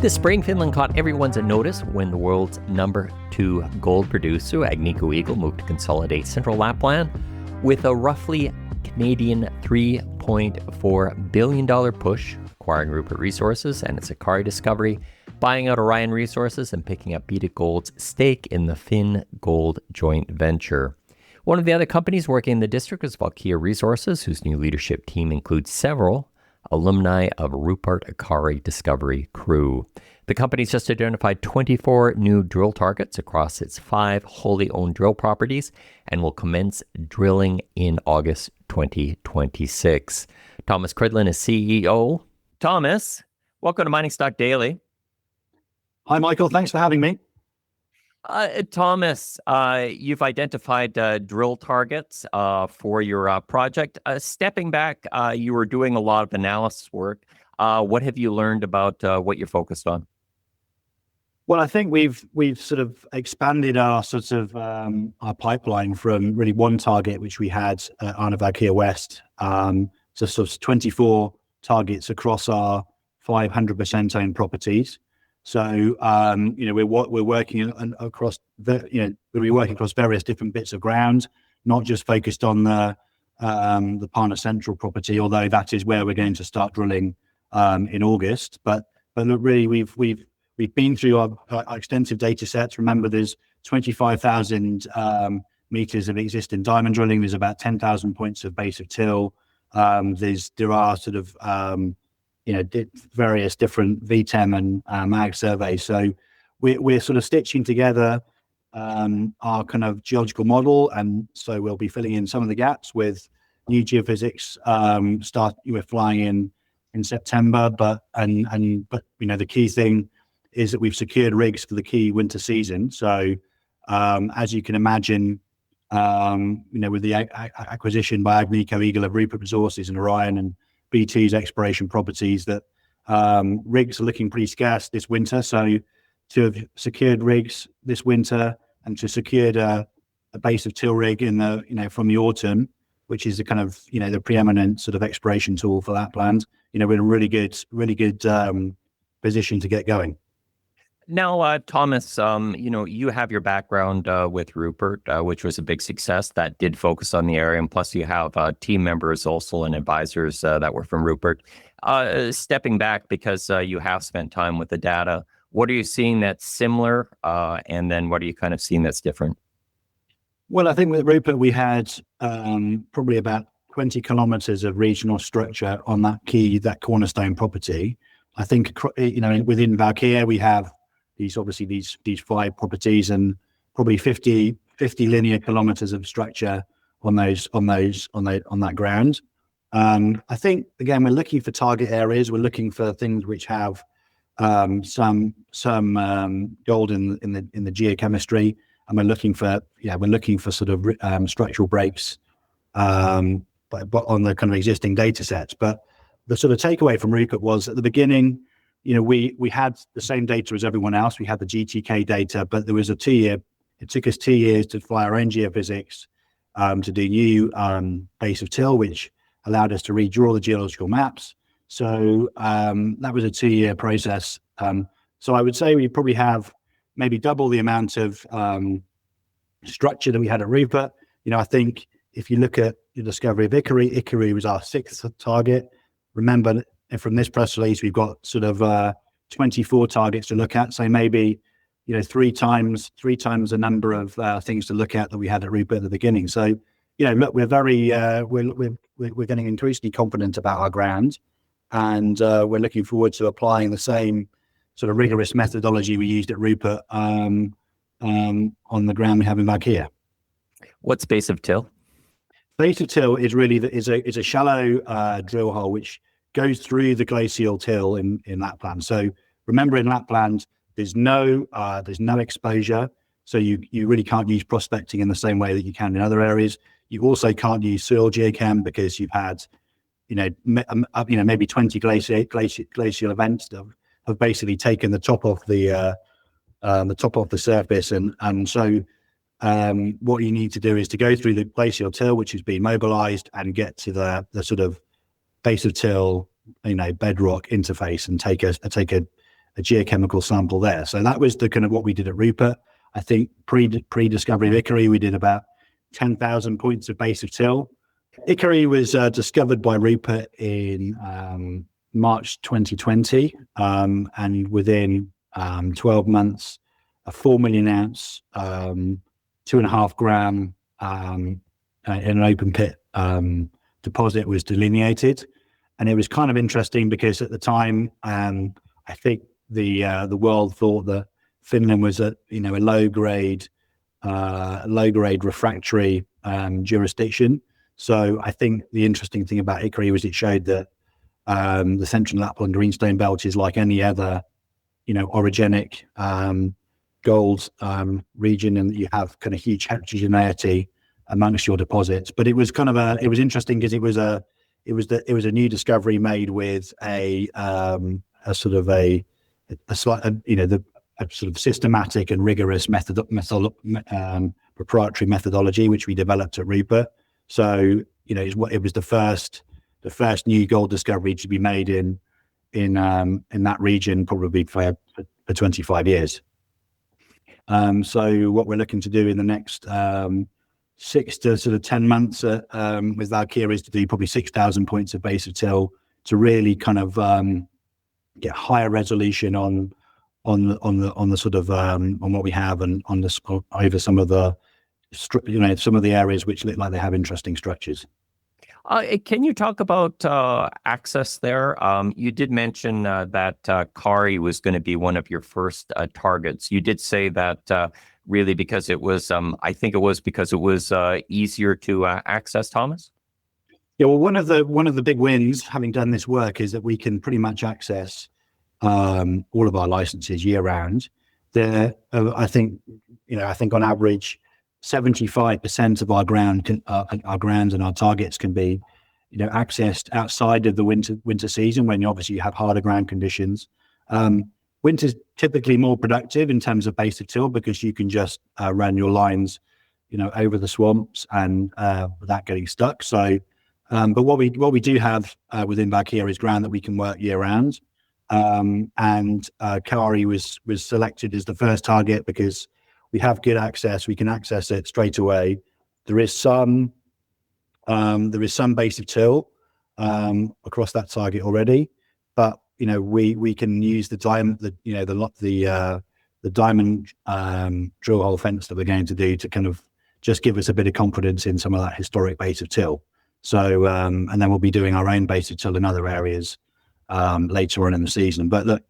This spring, Finland caught everyone's notice when the world's number 2 gold producer, Agnico Eagle, moved to consolidate central Lapland with a roughly Canadian $3.4 billion push, acquiring Rupert Resources and its Ikkari discovery, buying out Orion Resources, and picking up Beta Gold's stake in the Finn Gold joint venture. One of the other companies working in the district is Valkea Resources, whose new leadership team includes several alumni of Rupert Ikkari discovery crew. The company's just identified 24 new drill targets across its 5 wholly owned drill properties and will commence drilling in August 2026. Thomas Credland is CEO. Thomas, welcome to Mining Stock Daily. Hi, Michael. Thanks for having me. Thomas, you've identified drill targets for your project. Stepping back, you were doing a lot of analysis work. What have you learned about what you're focused on? Well, I think we've sort of expanded our our pipeline from really one target, which we had on Valkea West, to sort of 24 targets across our 500% owned properties. So, we're working across we'll be working across various different bits of ground, not just focused on the Parna Central property, although that is where we're going to start drilling in August. But look, really, we've been through our extensive data sets. Remember, there's 25,000 meters of existing diamond drilling. There's about 10,000 points of base of till. There are sort of various different VTEM and mag surveys. So we're sort of stitching together our kind of geological model, and so we'll be filling in some of the gaps with new geophysics. We're flying in September, but the key thing is that we've secured rigs for the key winter season. So as you can imagine, with the acquisition by Agnico Eagle of Rupert Resources and Orion and B2's exploration properties, that rigs are looking pretty scarce this winter. So to have secured rigs this winter and to secured a base of till rig from the autumn, which is the kind of the preeminent sort of exploration tool for Lapland, we're in a really good position to get going. Now, Thomas, you have your background with Rupert, which was a big success that did focus on the area. And plus you have team members also and advisors that were from Rupert. Stepping back, because you have spent time with the data, what are you seeing that's similar? And then what are you kind of seeing that's different? Well, I think with Rupert, we had probably about 20 kilometers of regional structure on that cornerstone property. I think, within Valkea, we have these 5 properties and probably 50 linear kilometers of structure on that ground. I think, again, we're looking for target areas. We're looking for things which have some gold in the geochemistry, and we're looking for sort of structural breaks, but on the kind of existing data sets. But the sort of takeaway from Rupert was at the beginning, we had the same data as everyone else. We had the GTK data, but there was it took us 2 years to fly our own geophysics, to do new base of till, which allowed us to redraw the geological maps. So that was a 2-year process. So I would say we probably have maybe double the amount of structure that we had at Rupert. I think if you look at the discovery of Ikkari was our 6th target. Remember, from this press release, we've got sort of 24 targets to look at. So maybe, 3 times the number of things to look at that we had at Rupert at the beginning. So, look, we're very we're getting increasingly confident about our ground, and we're looking forward to applying the same sort of rigorous methodology we used at Rupert on the ground we have in Valkea. What's base of till? Base of till is really is a shallow drill hole which goes through the glacial till in Lapland. So remember, in Lapland, there's no exposure, so you really can't use prospecting in the same way that you can in other areas. You also can't use soil geochem because you've had maybe 20 glacial events that have basically taken the top off the surface, and so what you need to do is to go through the glacial till, which has been mobilized, and get to the sort of base of till, bedrock interface, and take a geochemical sample there. So that was the kind of what we did at Rupert. I think pre-discovery of Ikkari, we did about 10,000 points of base of till. Ikkari was discovered by Rupert in March 2020, and within 12 months, a 4 million ounce, 2.5 gram in an open pit deposit was delineated. And it was kind of interesting because at the time, I think the world thought that Finland was a low grade refractory jurisdiction. So I think the interesting thing about Ikkari was it showed that the central Lapland greenstone belt is like any other, orogenic gold region, and you have kind of huge heterogeneity amongst your deposits. But it was it was interesting because it was a new discovery made with a sort of systematic and rigorous proprietary methodology which we developed at Rupert. So it was the first new gold discovery to be made in that region, probably for 25 years. So what we're looking to do in the next 6 to sort of 10 months with Valkea is to do probably 6,000 points of base of till to really kind of get higher resolution on the sort of on what we have and on the over some of the some of the areas which look like they have interesting structures. Can you talk about access there? You did mention that Kari was going to be one of your first targets. You did say that really because it was, I think it was because it was easier to access, Thomas? Yeah, well, one of the big wins having done this work is that we can pretty much access all of our licenses year round. I think on average, 75% of our grounds and our targets can be, accessed outside of the winter season when obviously you have harder ground conditions. Winter's typically more productive in terms of base of till because you can just run your lines, over the swamps and without getting stuck. So, but what we do have within Valkea is ground that we can work year round. And Kari was selected as the first target because we have good access. We can access it straight away. There is some base of till across that target already, but we can use the diamond drill hole fence that we're going to do to kind of just give us a bit of confidence in some of that historic base of till. So and then we'll be doing our own base of till in other areas later on in the season. But look,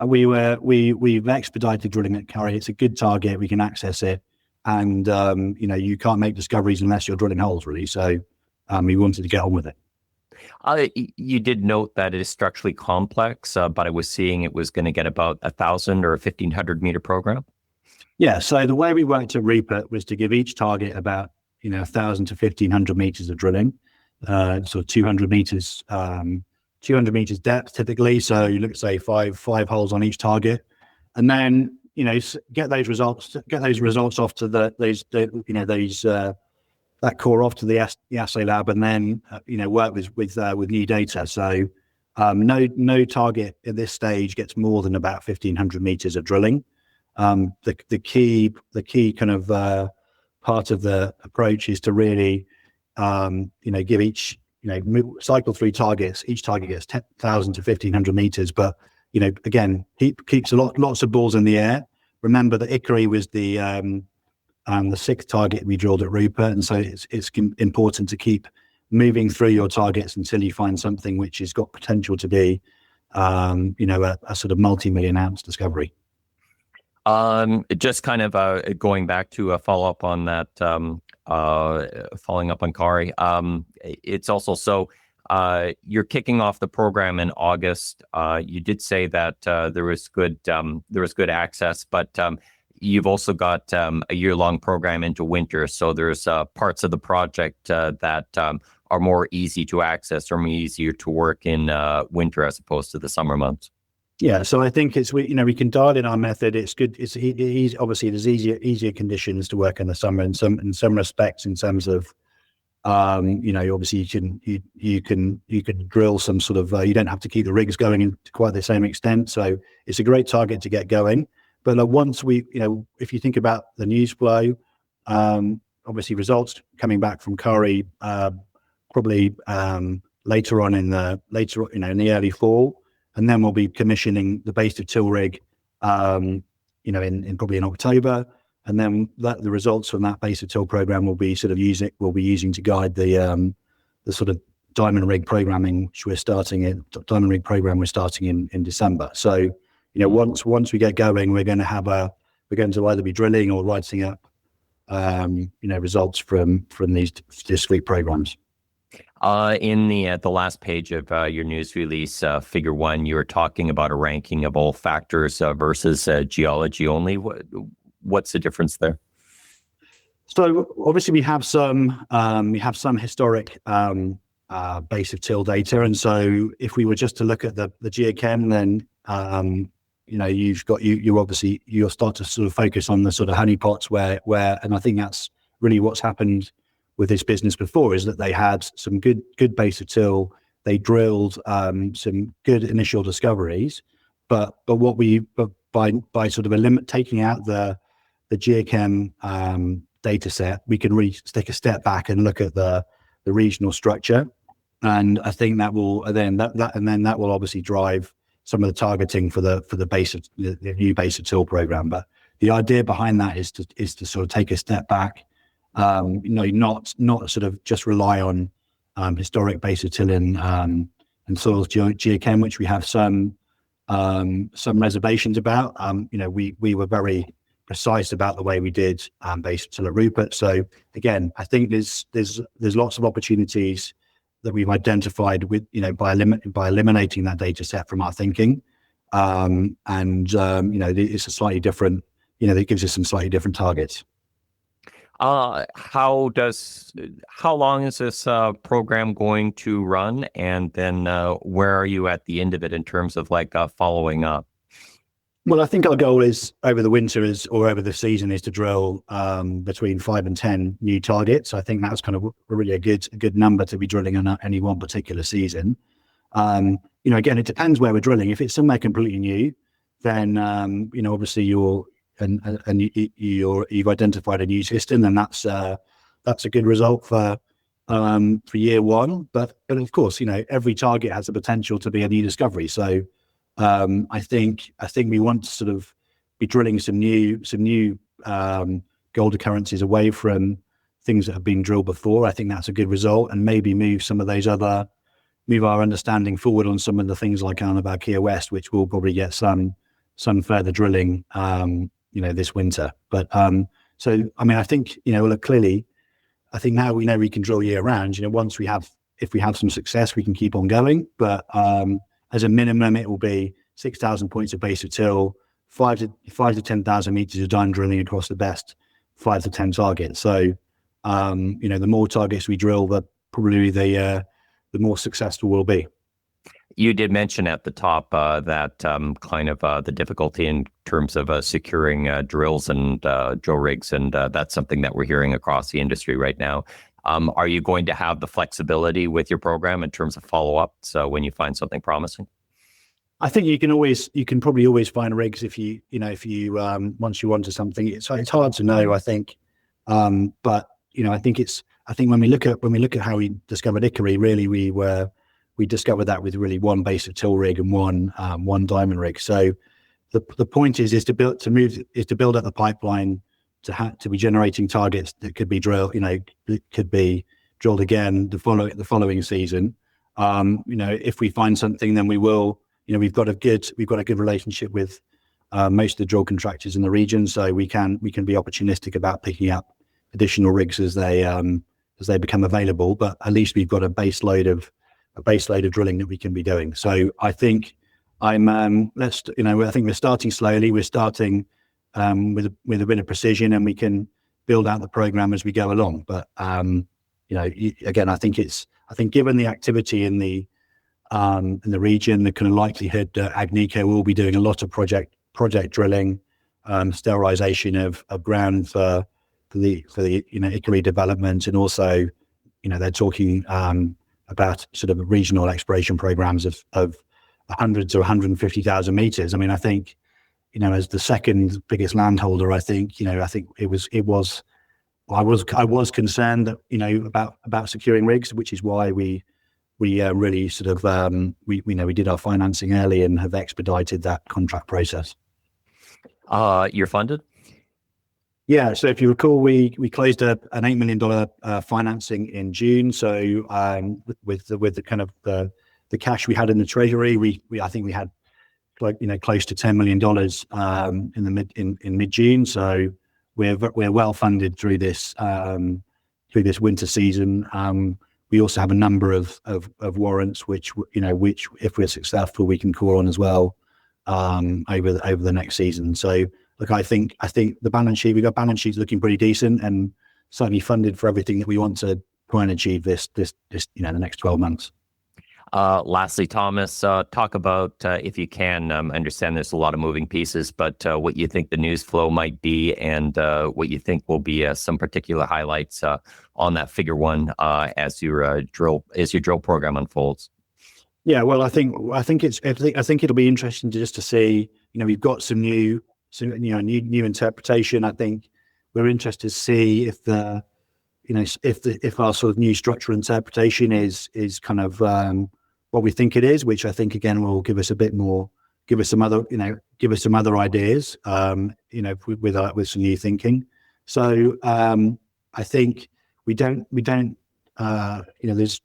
we've expedited drilling at Kari. It's a good target. We can access it, and you can't make discoveries unless you're drilling holes, really. So we wanted to get on with it. You did note that it is structurally complex, but I was seeing it was going to get about 1,000 or 1,500 meter program. Yeah. So the way we worked at Rupert was to give each target about 1,000 to 1,500 meters of drilling, so 200 meters. 200 meters depth typically. So you look at say five holes on each target, and then get those results off to that core off to the assay lab, and then work with new data. So no target at this stage gets more than about 1,500 meters of drilling. The key kind of part of the approach is to really give each cycle through targets. Each target gets 10,000 to 1,500 meters, but again, keeps lots of balls in the air. Remember that Ikkari was the 6th target we drilled at Rupert, and so it's important to keep moving through your targets until you find something which has got potential to be, a sort of multi-million ounce discovery. Just kind of going back to follow up on that. Following up on Kari, it's also so you're kicking off the program in August. You did say that there was good access, but you've also got a year-long program into winter. So there's parts of the project that are more easy to access or more easier to work in winter as opposed to the summer months. Yeah, so I think we can dial in our method. It's good. It's obviously there's easier conditions to work in the summer in some respects in terms of Obviously you can drill some sort of, you don't have to keep the rigs going in to quite the same extent. So it's a great target to get going. But once if you think about the news flow, obviously results coming back from Kari, probably later in the early fall, and then we'll be commissioning the base of till rig, in probably in October. And then the results from that base of till program will be using to guide the sort of diamond rig programming, which we're starting in December. So, once we get going, we're going to either be drilling or writing up, results from these discrete programs. In the last page of your news release, figure 1, you were talking about a ranking of all factors versus geology only. What's the difference there? So obviously we have some historic base of till data, and so if we were just to look at the geochem, then you'll start to sort of focus on the sort of honeypots where, and I think that's really what's happened with this business before, is that they had some good base of till, they drilled some good initial discoveries, but by sort of taking out the geochem data set, we can really take a step back and look at the regional structure, and I think that will obviously drive some of the targeting for the base of the new base of till program. But the idea behind that is to sort of take a step back, not sort of just rely on historic base of till and soils geochem, which we have some reservations about. We were very precise about the way we did base of till at Rupert. So again, I think there's lots of opportunities that we've identified with by eliminating that data set from our thinking, it's a slightly different, it gives us some slightly different targets. How long is this program going to run, and then where are you at the end of it in terms of following up? Well, I think our goal is over the winter or over the season is to drill between 5 and 10 new targets. I think that's kind of really a good number to be drilling on any one particular season. Again, it depends where we're drilling. If it's somewhere completely new, then obviously you've identified a new system, and that's a good result for year one. But of course, every target has the potential to be a new discovery. So I think we want to sort of be drilling some new gold occurrences away from things that have been drilled before. I think that's a good result, and maybe move our understanding forward on some of the things like Valkea West, which will probably get some further drilling this winter. But I think look, clearly, I think now we know we can drill year round. If we have some success, we can keep on going. But as a minimum, it will be 6,000 points of base of till, 5 to 10,000 meters of diamond drilling across the best 5 to 10 targets. So, the more targets we drill, the more successful we'll be. You did mention at the top that the difficulty in terms of securing drills and drill rigs, and that's something that we're hearing across the industry right now. Are you going to have the flexibility with your program in terms of follow-up? So when you find something promising, I think you can probably always find rigs if you once you're onto something. It's hard to know, I think, but I think when we look at how we discovered Ikkari, really we discovered that with really one base of till rig and one diamond rig. So the point is to build up the pipeline to be generating targets that could be drilled again the following season. If we find something, then we will. We've got a good relationship with most of the drill contractors in the region, so we can be opportunistic about picking up additional rigs as they become available. But at least we've got a base load of drilling that we can be doing. So I think I think we're starting slowly. We're starting with a bit of precision, and we can build out the program as we go along. But again, I think given the activity in the region, the kind of likelihood that Agnico will be doing a lot of project drilling, sterilization of ground for the Ikkari development, and also they're talking about sort of regional exploration programs of 100 to 150,000 meters. I mean, I think, as the second biggest landholder, I think I was concerned that, about securing rigs, which is why we really sort of, we did our financing early and have expedited that contract process. You're funded? Yeah. So if you recall, we closed an $8 million financing in June. So with the kind of the cash we had in the treasury, I think we had close to $10 million in mid June. So we're well funded through this winter season. We also have a number of warrants which if we're successful we can call on as well over the next season. So look, I think the balance sheet, we've got balance sheets looking pretty decent and certainly funded for everything that we want to try and achieve this the next 12 months. Lastly, Thomas, talk about, if you can, understand there's a lot of moving pieces, but what you think the news flow might be and what you think will be some particular highlights on that figure one as your drill program unfolds. Yeah, well, I think it'll be interesting just to see. We've got some new interpretation. I think we're interested to see if if our sort of new structural interpretation is kind of what we think it is, which I think again will give us some other ideas, with some new thinking. So I think we don't there's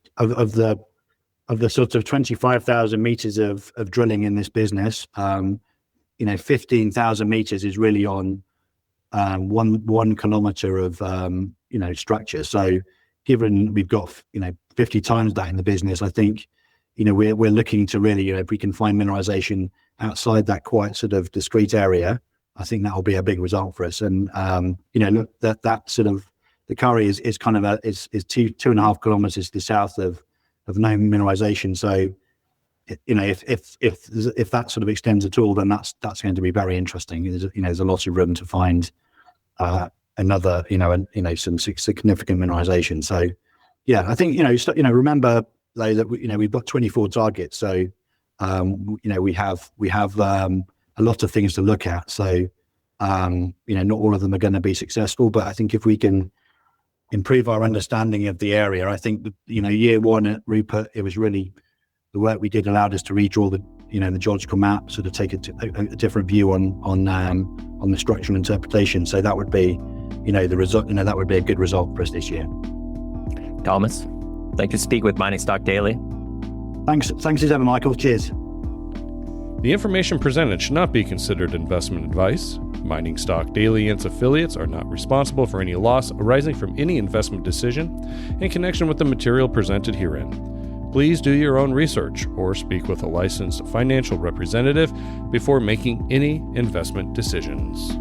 of the sort of 25,000 meters of drilling in this business, 15,000 meters is really on 1 kilometer of structure. So given we've got 50 times that in the business, I think we're looking to really, if we can find mineralization outside that quite sort of discrete area, I think that will be a big result for us. And look, that sort of the Kari is kind of is 2.5 kilometers to the south of known mineralization. So if that sort of extends at all, then that's going to be very interesting. There's a lot of room to find another some significant mineralization. So yeah, I think remember though that we've got 24 targets, so we have a lot of things to look at. So not all of them are going to be successful, but I think if we can improve our understanding of the area, I think year one at Rupert, it was really the work we did allowed us to redraw the geological map, sort of take a different view on the structural interpretation. So that would be the result. That would be a good result for us this year. Thomas, thank you for speaking with Mining Stock Daily. Thanks as ever, Michael. Cheers. The information presented should not be considered investment advice. Mining Stock Daily and its affiliates are not responsible for any loss arising from any investment decision in connection with the material presented herein. Please do your own research or speak with a licensed financial representative before making any investment decisions.